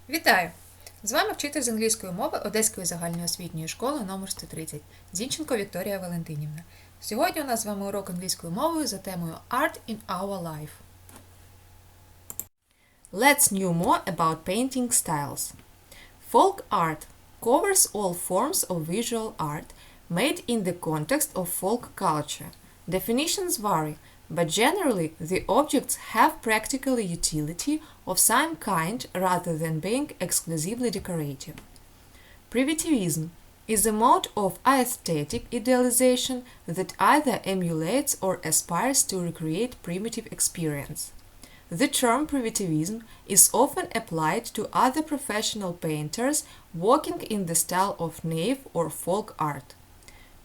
Вітаю! З вами вчитель з англійської мови Одеської загальноосвітньої школи номер 130 Зінченко Вікторія Валентинівна. Сьогодні у нас з вами урок англійською мовою за темою Art in our life. Let's know more about painting styles. Folk art covers all forms of visual art made in the context of folk culture. Definitions vary, but generally the objects have practical utility of some kind rather than being exclusively decorative. Privativism is a mode of aesthetic idealization that either emulates or aspires to recreate primitive experience. The term Privativism is often applied to other professional painters working in the style of naive or folk art.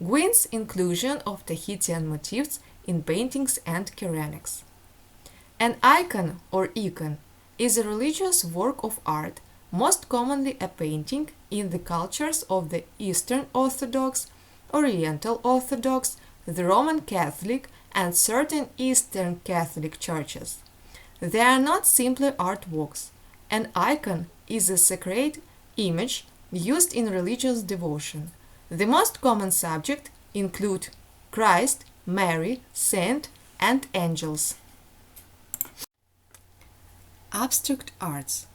Gwyn's inclusion of Tahitian motifs in paintings and ceramics. An icon or icon is a religious work of art, most commonly a painting in the cultures of the Eastern Orthodox, Oriental Orthodox, the Roman Catholic, and certain Eastern Catholic churches. They are not simply artworks. An icon is a sacred image used in religious devotion. The most common subjects include Christ, Mary, Saint, and angels. Abstract arts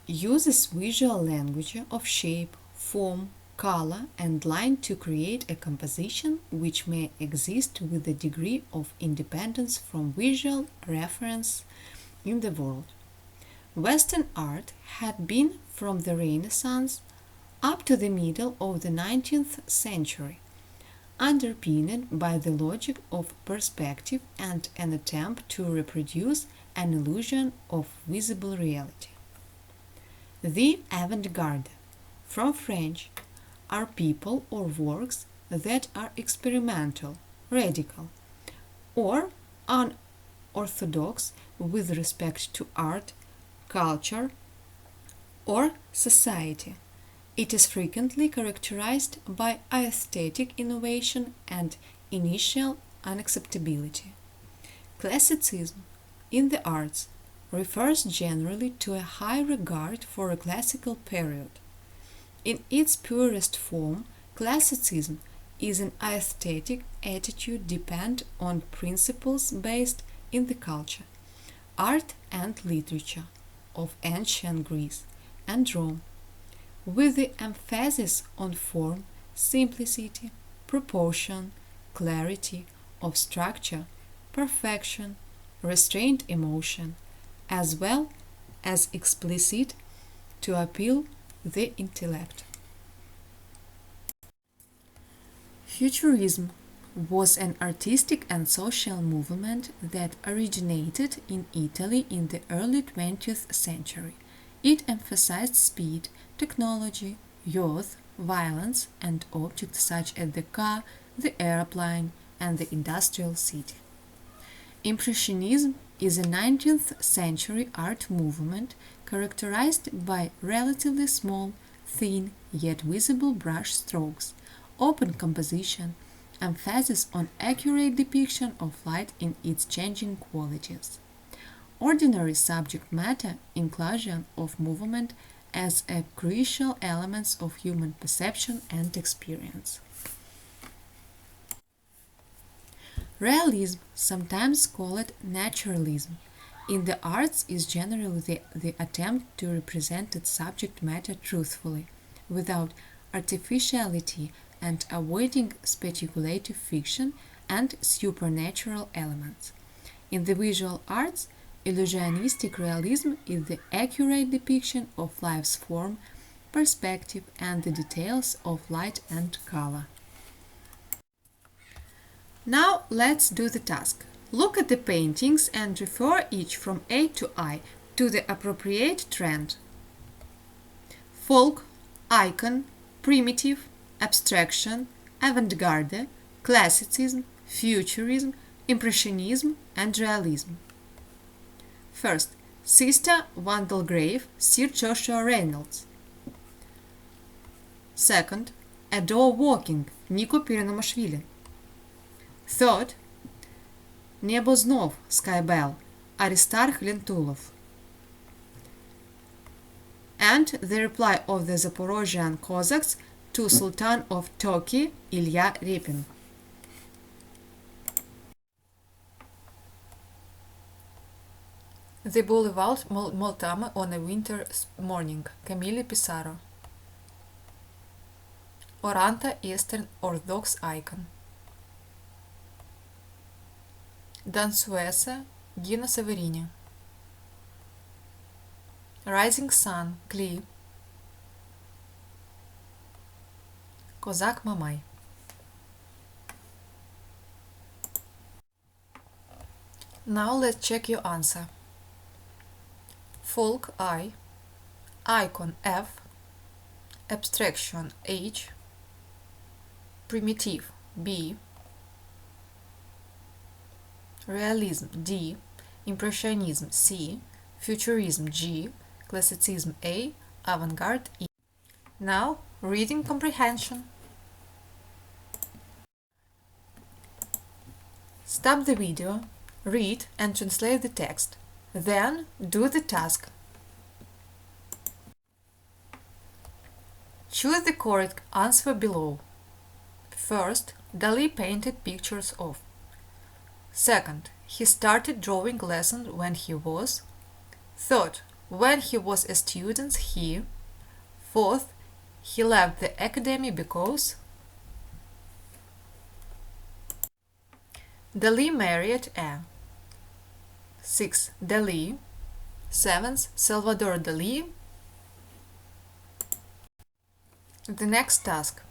uses visual language of shape, form, color, and line to create a composition which may exist with a degree of independence from visual reference in the world. Western art had been from the Renaissance up to the middle of the 19th century, underpinned by the logic of perspective and an attempt to reproduce an illusion of visible reality. The avant-garde, from French, are people or works that are experimental, radical, or unorthodox with respect to art, culture, or society. It is frequently characterized by aesthetic innovation and initial unacceptability. Classicism in the arts refers generally to a high regard for a classical period. In its purest form, classicism is an aesthetic attitude dependent on principles based in the culture, art and literature of ancient Greece and Rome, with the emphasis on form, simplicity, proportion, clarity of structure, perfection, restrained emotion, as well as explicit to appeal the intellect. Futurism was an artistic and social movement that originated in Italy in the early 20th century. It emphasized speed, technology, youth, violence, and objects such as the car, the airplane, and the industrial city. Impressionism is a 19th century art movement characterized by relatively small, thin, yet visible brush strokes, open composition, emphasis on accurate depiction of light in its changing qualities. Ordinary subject matter inclusion of movement as a crucial element of human perception and experience. Realism, sometimes called naturalism, in the arts is generally the attempt to represent its subject matter truthfully, without artificiality and avoiding speculative fiction and supernatural elements. In the visual arts, illusionistic realism is the accurate depiction of life's form, perspective, and the details of light and color. Now let's do the task. Look at the paintings and refer each from A to I to the appropriate trend. Folk, icon, primitive, abstraction, avant-garde, classicism, futurism, impressionism, and realism. First, Sister Wandelgrave, Sir Joshua Reynolds. Second, A Door Walking, Nico Piranamashvili. Third, Небо знов, Skybell, Aristarch Lentulov. and the reply of the Zaporozhian Cossacks to Sultan of Turkey Ilya Repin. They boulevard Moltama on a winter morning. Camille Pissarro. Oranta Eastern Orthodox icon. Dansuesa Gino Severini. Rising Sun Klee. Kozak Mamai. Now let's check your answer. Folk I, icon F, abstraction H, primitive B, realism D, impressionism C, futurism G, classicism A, avant-garde E. Now, reading comprehension. Stop the video, read and translate the text. Then, do the task. Choose the correct answer below. First, Dali painted pictures of. Second, he started drawing lessons when he was. Third, when he was a student, he. Fourth, he left the academy because. Dali married a. 6. Dali. 7. Salvador Dali. The next task.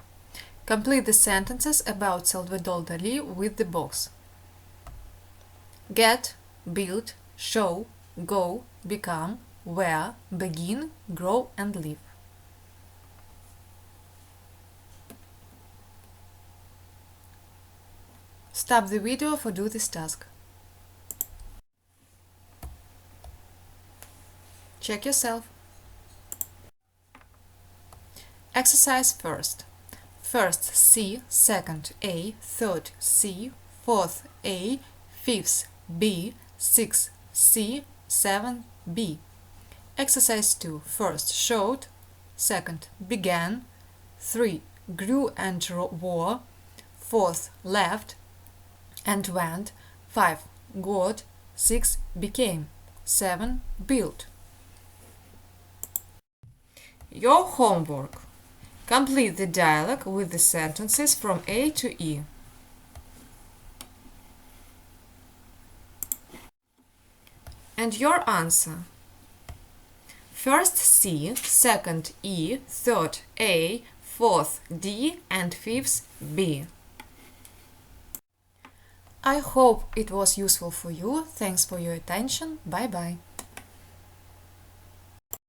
Complete the sentences about Salvador Dali with the box. Get, build, show, go, become, wear, begin, grow and live. Stop the video for do this task. Check yourself. Exercise first. First C, second A, third C, fourth A, fifth B, sixth C, seventh B. Exercise 2. First showed, second began, 3 grew and wore, 4th left and went, 5 got, 6 became, 7 built. Your homework. Complete the dialogue with the sentences from A to E. And your answer. First C, second E, third A, fourth D, and fifth B. I hope it was useful for you. Thanks for your attention. Bye-bye.